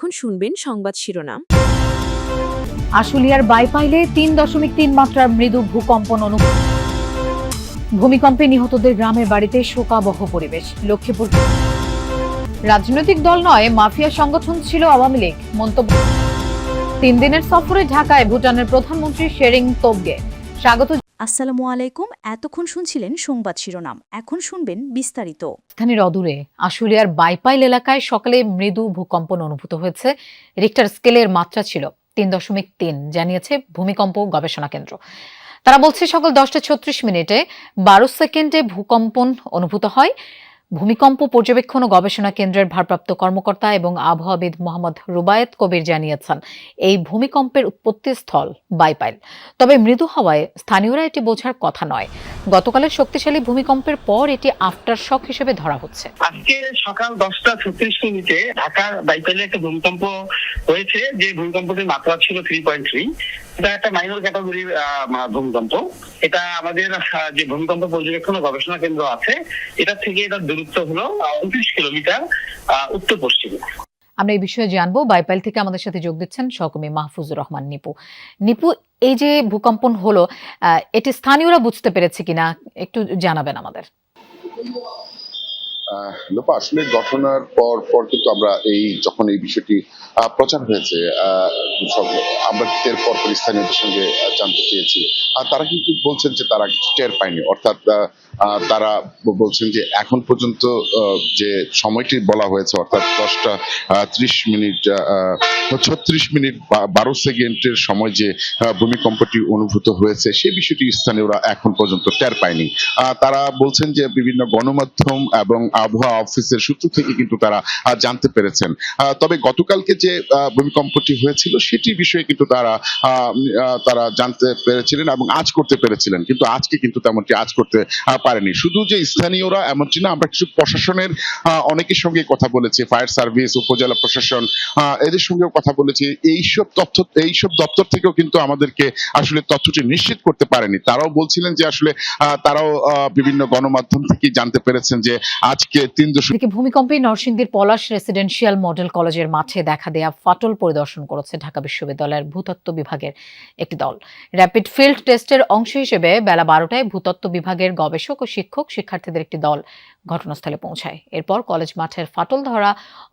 এখন শুনবেন সংবাদ শিরোনাম। আশুলিয়ার বাইপাইলে ৩.৩ মাত্রার মৃদু ভূকম্পন অনুভূত। ভূমিকম্পে নিহতদের গ্রামের বাড়িতে শোকাবহ পরিবেশ। লক্ষ্মীপুর রাজনৈতিক দল নয়, মাফিয়া সংগঠন ছিল আওয়ামী লীগ, মন্তব্য। ৩ দিনের সফরে ঢাকায় ভুটানের প্রধানমন্ত্রী শেরিং তোবগে স্বাগত। আসসালামু আলাইকুম। এতক্ষণ শুনছিলেন সংবাদ শিরোনাম, এখন শুনবেন বিস্তারিত। রাজধানীর অদূরে আশুলিয়ার বাইপাইল এলাকায় সকালে মৃদু ভূকম্পন অনুভূত হয়েছে। রিক্টার স্কেলের মাত্রা ছিল ৩.৩, জানিয়েছে ভূমিকম্প গবেষণা কেন্দ্র। তারা বলছে সকাল 10:36 12 সেকেন্ডে ভূকম্পন অনুভূত হয়। ভূমিকম্প পর্যবেক্ষণ ও গবেষণা কেন্দ্রের ভারপ্রাপ্ত কর্মকর্তা এবং আবহাওয়াবিদ মোহাম্মদ রুবায়েত কবির জানিয়েছেন, এই ভূমিকম্পের উৎপত্তিস্থল বাইপাইল। তবে মৃদু হওয়ায় স্থানীয়রা এটি বোঝার কথা নয়। গতকালের শক্তিশালী ভূমিকম্পের পর এটি আফটার শক হিসেবে ধরা হচ্ছে। আজকে সকাল 10:36 ঢাকার বাইপাইলে একটা ভূমিকম্প হয়েছে, যে ভূমিকম্পটির মাত্রা ছিল 3.3। এটা একটা মাইনর ক্যাটাগরির ভূমিকম্প। এটা আমাদের যে ভূমিকম্প পর্যবেক্ষণ ও গবেষণা কেন্দ্র আছে, এটা থেকে এটার দূরত্ব হলো 29 কিলোমিটার উত্তর পশ্চিমে। আমরা এই বিষয়ে জানবো। বাইপাইল থেকে আমাদের সাথে যোগ দিচ্ছেন সহকর্মী মাহফুজুর রহমান নিপু। নিপু, এই যে ভূকম্পন হলো, এটি স্থানীয়রা বুঝতে পেরেছে কিনা একটু জানাবেন আমাদের। লোপা, আসলে ঘটনার পর কিন্তু আমরা যখন এই বিষয়টি প্রচার হয়েছে, আমরা এরপর স্থানীয়দের সঙ্গে জানতে চেয়েছি, আর তারা কিন্তু বলছেন যে তারা কিছু টের পায়নি। অর্থাৎ তারা বলছেন যে এখন পর্যন্ত যে সময়টি বলা হয়েছে, অর্থাৎ 10:36 12 সেকেন্ডের সময় যে ভূমিকম্পটি অনুভূত হয়েছে, সেই বিষয়টি স্থানীয়রা এখন পর্যন্ত টের পায়নি। তারা বলছেন যে বিভিন্ন গণমাধ্যম এবং আবহাওয়া অফিসের সূত্র থেকে কিন্তু তারা জানতে পেরেছেন। তবে গতকালকে যে ভূমিকম্পটি হয়েছিল সেটি বিষয়ে কিন্তু তারা জানতে পেরেছিলেন এবং আজ করতে পেরেছিলেন, কিন্তু আজকে কিন্তু তেমনটি আজ করতে পারেনি। শুধু যে স্থানীয়রা এমনটি না, আমরা কিছু প্রশাসনের অনেকের সঙ্গে কথা বলেছি, ফায়ার সার্ভিস, উপজেলা প্রশাসন, এদের সঙ্গেও কথা বলেছি। এইসব দপ্তর থেকেও কিন্তু আমাদেরকে আসলে তথ্যটি নিশ্চিত করতে পারেনি। তারাও বলছিলেন যে আসলে তারাও বিভিন্ন গণমাধ্যম থেকে জানতে পেরেছেন যে আজকে 3 ভূমিকম্পে নরসিংদীর পলাশ রেসিডেন্সিয়াল মডেল কলেজের মাঠে দেখা দেয়া ফাটল পরিদর্শন করেছে ঢাকা বিশ্ববিদ্যালয়ের ভূতত্ত্ব বিভাগের একটি দল। র্যাপিড ফিল্ড টেস্টের অংশ হিসেবে বেলা 12টায় ভূতত্ত্ব বিভাগের গবেষক ও শিক্ষার্থীদের একটি দল ঘটনাস্থলে পৌঁছায়। এরপর কলেজ মাঠের ফাটল ধরা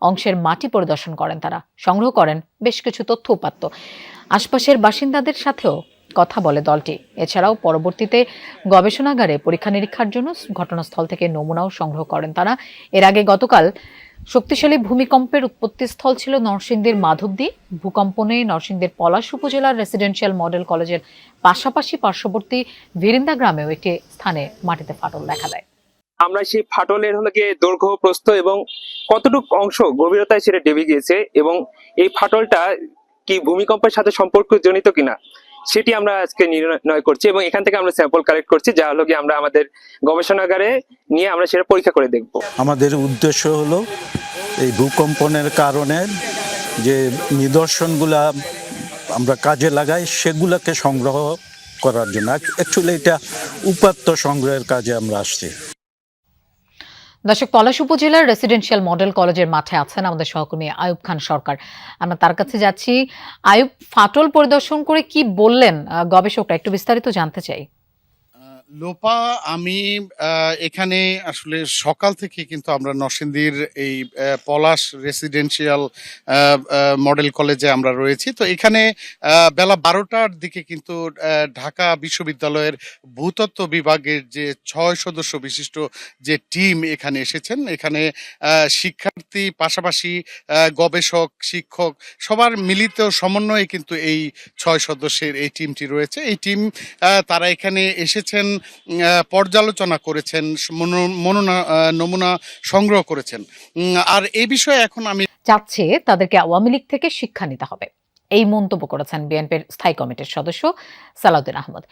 অংশের মাটি পরিদর্শন করেন তারা, সংগ্রহ করেন বেশ কিছু তথ্য উপাত্ত। আশপাশের বাসিন্দাদের সাথেও কথা বলে দলটি। এছাড়াও পরবর্তীতে গবেষণাগারে পরীক্ষা নিরীক্ষার জন্য ঘটনাস্থল থেকে নমুনাও সংগ্রহ করেন তারা। এর আগে গতকাল শক্তিশালী ভূমিকম্পের উৎপত্তিস্থল ছিল নরসিংদীর মাধবদী। ভূকম্পনে নরসিংদীর পলাশ উপজেলার রেসিডেন্সিয়াল মডেল কলেজের পাশাপাশি পার্শ্ববর্তী ভিরিন্দা গ্রামেও একটি স্থানে মাটিতে ফাটল দেখা দেয়। আমরা সেই ফাটলের দৈর্ঘ্য, প্রস্থ এবং কতটুকু অংশ গভীরতায় সেটা ডেবে গিয়েছে এবং এই ফাটলটা কি ভূমিকম্পের সাথে সম্পর্কজনিত কিনা সেটি আমরা আজকে নির্ণয় করছি এবং এখান থেকে আমরা স্যাম্পল কালেক্ট করছি, যা হলো কি আমরা আমাদের গবেষণাগারে নিয়ে আমরা সেটা পরীক্ষা করে দেখব। আমাদের উদ্দেশ্য হলো এই ভূকম্পনের কারণে যে নিদর্শনগুলা আমরা কাজে লাগাই সেগুলোকে সংগ্রহ করার জন্য। অ্যাকচুয়ালি এটা উপাত্ত সংগ্রহের কাজে আমরা আসছি। দর্শক, পলাশ উপজেলার রেসিডেন্সিয়াল মডেল কলেজের মাঠে আছেন আমাদের সহকর্মী আয়ুব খান সরকার। আমরা তার কাছে যাচ্ছি। আয়ুব, ফাটল পরিদর্শন করে কি বললেন গবেষকরা, একটু বিস্তারিত জানতে চাই। লোপা, আমি এখানে আসলে সকাল থেকে কিন্তু আমরা নরসিংদীর এই পলাশ রেসিডেন্সিয়াল মডেল কলেজে আমরা রয়েছি। তো এখানে বেলা 12টার দিকে কিন্তু ঢাকা বিশ্ববিদ্যালয়ের ভূতত্ত্ব বিভাগের যে 6 সদস্য বিশিষ্ট যে টিম এখানে এসেছেন, এখানে শিক্ষার্থী পাশাপাশি গবেষক, শিক্ষক সবার মিলিত সমন্বয়ে কিন্তু এই 6 সদস্যের এই টিমটি রয়েছে। এই টিম তারা এখানে এসেছেন, পর্যালোচনা করেছেন, নমুনা সংগ্রহ করেছেন। আর এই বিষয়ে এখন আমি চাচ্ছে তাদেরকে আওয়ামী লীগ থেকে শিক্ষা নিতে হবে, এই মন্তব্য করেছেন বিএনপির স্থায়ী কমিটির সদস্য সালাউদ্দিন আহমদ।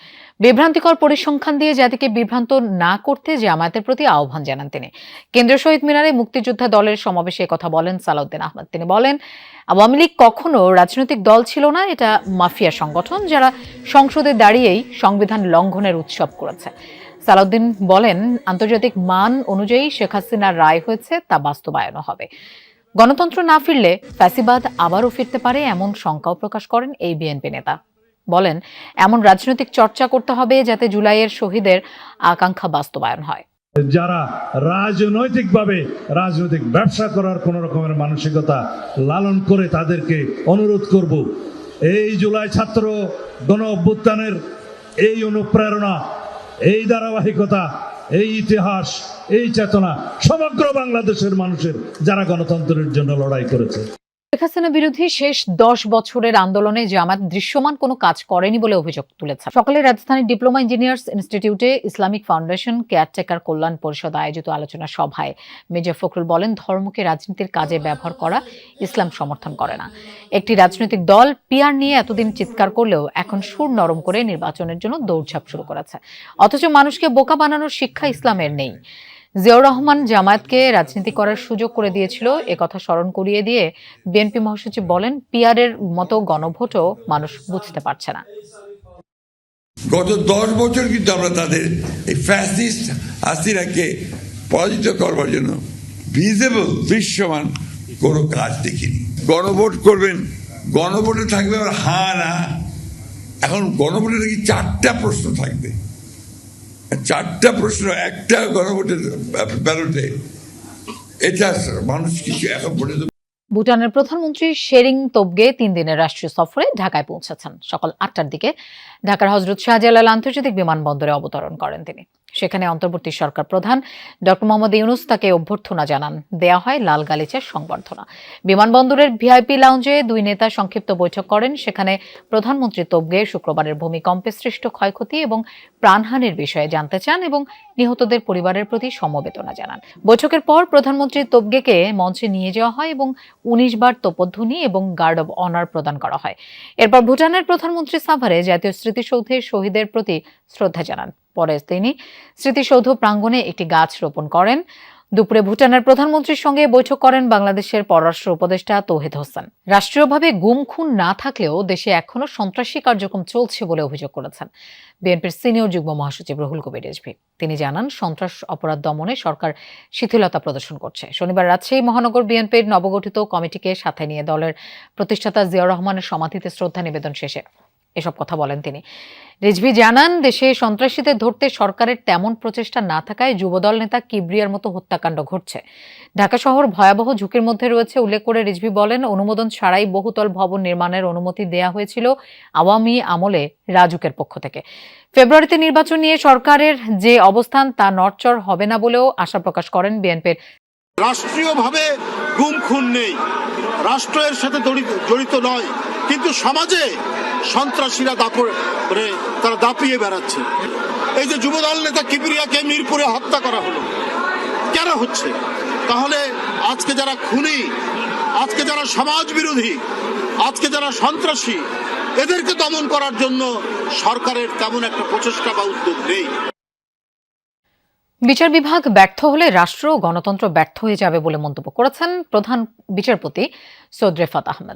বিভ্রান্তিকর পরিসংখ্যান দিয়ে জাতিকে বিভ্রান্ত না করতে জামায়াতের প্রতি আহ্বান জানান তিনি। কেন্দ্রীয় শহীদ মিনারে মুক্তিযোদ্ধা দলের সমাবেশে কথা বলেন সালাউদ্দিন আহমদ। তিনি বলেন, আওয়ামী লীগ কখনো রাজনৈতিক দল ছিল না, এটা মাফিয়া সংগঠন যারা সংসদে দাঁড়িয়েই সংবিধান লঙ্ঘনের উৎসব করেছে। সালাউদ্দিন বলেন, আন্তর্জাতিক মান অনুযায়ী শেখ হাসিনার রায় হয়েছে, তা বাস্তবায়নও হবে। গণতন্ত্র না ফিরলে ফ্যাসিবাদ আবারও ফিরতে পারে এমন শঙ্কাও প্রকাশ করেন এই বিএনপি নেতা। বলেন, এমন রাজনৈতিক চর্চা করতে হবে যাতে জুলাইয়ের শহীদের আকাঙ্ক্ষা বাস্তবায়ন হয়। যারা রাজনৈতিকভাবে রাজনৈতিক ব্যবসা করার কোন রকমের মানসিকতা লালন করে তাদেরকে অনুরোধ করব, এই জুলাই ছাত্র গণ অভ্যুত্থানের এই অনুপ্রেরণা, এই ধারাবাহিকতা, এই ইতিহাস, এই চেতনা সমগ্র বাংলাদেশের মানুষের যারা গণতন্ত্রের জন্য লড়াই করেছে। শেখ হাসিনা বিরোধী শেষ 10 বছরের আন্দোলনে জামাত দৃশ্যমান কোনো কাজ করেনি বলে অভিযোগ তুলেছে। সকালে রাজধানীর ডিপ্লোমা ইঞ্জিনিয়ার্স ইনস্টিটিউটে ইসলামিক ফাউন্ডেশন কেয়ারটেকার কল্যাণ পরিষদ আয়োজিত আলোচনা সভায় মির্জা ফখরুল বলেন, ধর্মকে রাজনীতির কাজে ব্যবহার করা ইসলাম সমর্থন করে না। একটি রাজনৈতিক দল পিআর নিয়ে এতদিন চিৎকার করলেও এখন সুর নরম করে নির্বাচনের জন্য দৌড়ঝাঁপ শুরু করেছে, অথচ মানুষকে বোকা বানানোর শিক্ষা ইসলামের নেই। জিয়াউর রহমান জামায়াতকে রাজনীতি করার সুযোগ করে দিয়েছিল, একথা স্মরণ করিয়ে দিয়ে বিএনপি মহাসচিব বলেন, পিআরের মতো গণভোটও মানুষ বুঝতে পারছে না। গত 10 বছর কিন্তু আমরা তাদের এই ফ্যাসিস্ট হাসিনাকে পরাজিত করবার জন্য ভিজিবল দৃশ্যমান কোনো কাজ দেখিনি। গণভোট করবেন, গণভোটে থাকবে আবার হা না। এখন গণভোটে নাকি 4টা প্রশ্ন থাকবে, 4টা প্রশ্ন একটা গণভোটের ব্যালটে। এটা মানুষ কিছু এখন পর্যন্ত। ভুটানের প্রধানমন্ত্রী শেরিং তোবগে 3 দিনের রাষ্ট্রীয় সফরে ঢাকায় পৌঁছেছেন। সকাল 8টার দিকে ঢাকার হযরত শাহজালাল আন্তর্জাতিক বিমানবন্দরে অবতরণ করেন তিনি। সেখানে অন্তর্বর্তী সরকার প্রধান ডক্টর মোহাম্মদ ইউনূস তাকে অভ্যর্থনা জানান, দেয়া হয় লাল গালিচার সংবর্ধনা। বিমানবন্দরের ভিআইপি লাউঞ্জে দুই নেতা সংক্ষিপ্ত বৈঠক করেন। সেখানে প্রধানমন্ত্রী তোবগে শুক্রবারের ভূমিকম্পে সৃষ্ট ক্ষয়ক্ষতি এবং প্রাণহানির বিষয়ে জানতে চান এবং নিহতদের পরিবারের প্রতি সমবেদনা জানান। বৈঠকের পর প্রধানমন্ত্রী তোবগেকে মঞ্চে নিয়ে যাওয়া হয় এবং 19 বার তোপধ্বনি এবং গার্ড অব অনার প্রদান করা হয়। এরপর ভুটানের প্রধানমন্ত্রী সাভারে জাতীয় স্মৃতিসৌধে শহীদের প্রতি শ্রদ্ধা জানান। পরে তিনি স্মৃতিসৌধ প্রাঙ্গণে একটি গাছ রোপণ করেন। দুপুরে ভুটানের প্রধানমন্ত্রীর সঙ্গে বৈঠক করেন বাংলাদেশের পররাষ্ট্র উপদেষ্টা তৌহিদ হোসেন। রাষ্ট্রীয়ভাবে গুম খুন না থাকলেও দেশে এখনো সন্ত্রাসী কার্যক্রম চলছে বলে অভিযোগ করেছেন বিএনপির সিনিয়র যুগ্ম মহাসচিব রুহুল কবির রিজভী। তিনি জানান, সন্ত্রাস অপরাধ দমনে সরকার শিথিলতা প্রদর্শন করছে। শনিবার রাজশাহী মহানগর বিএনপির নবগঠিত কমিটিকে সাথে নিয়ে দলের প্রতিষ্ঠাতা জিয়াউর রহমানের সমাধিতে শ্রদ্ধা নিবেদন শেষে এসব কথা বলেন তিনি। রিজভী জানান, দেশে সন্ত্রাসীদের ধরতে সরকারের তেমন প্রচেষ্টা না থাকায় যুবদল নেতা কিবরিয়ার মতো হত্যাকাণ্ড ঘটছে। ঢাকা শহর ভয়াবহ ঝুঁকির মধ্যে রয়েছে উল্লেখ করে রিজভী বলেন, অনুমোদন ছাড়াই বহুতল ভবন নির্মাণের অনুমতি দেয়া হয়েছিল আওয়ামী আমলে রাজুকের পক্ষ থেকে। ফেব্রুয়ারিতে নির্বাচন নিয়ে সরকারের যে অবস্থান তা নড়চড় হবে না বলেও আশা প্রকাশ করেন বিএনপির। রাষ্ট্রীয়ভাবে গুম খুন নেই, রাষ্ট্র এর সাথে জড়িত নয়, কিন্তু সমাজে সন্ত্রাসীরা তারা দাপিয়ে বেড়াচ্ছে। এই যে যুবদল নেতা কিবরিয়াকে মিরপুরে হত্যা করা হলো, কেন হচ্ছে? তাহলে আজকে যারা খুনি, আজকে যারা সমাজ বিরোধী, আজকে যারা সন্ত্রাসী, এদেরকে দমন করার জন্য সরকারের তেমন একটা প্রচেষ্টা বা উদ্যোগ নেই। বিচার বিভাগ ব্যর্থ হলে রাষ্ট্র ও গণতন্ত্র ব্যর্থ হয়ে যাবে বলে মন্তব্য করেছেন প্রধান বিচারপতি সৈয়দ রেফাত আহমেদ।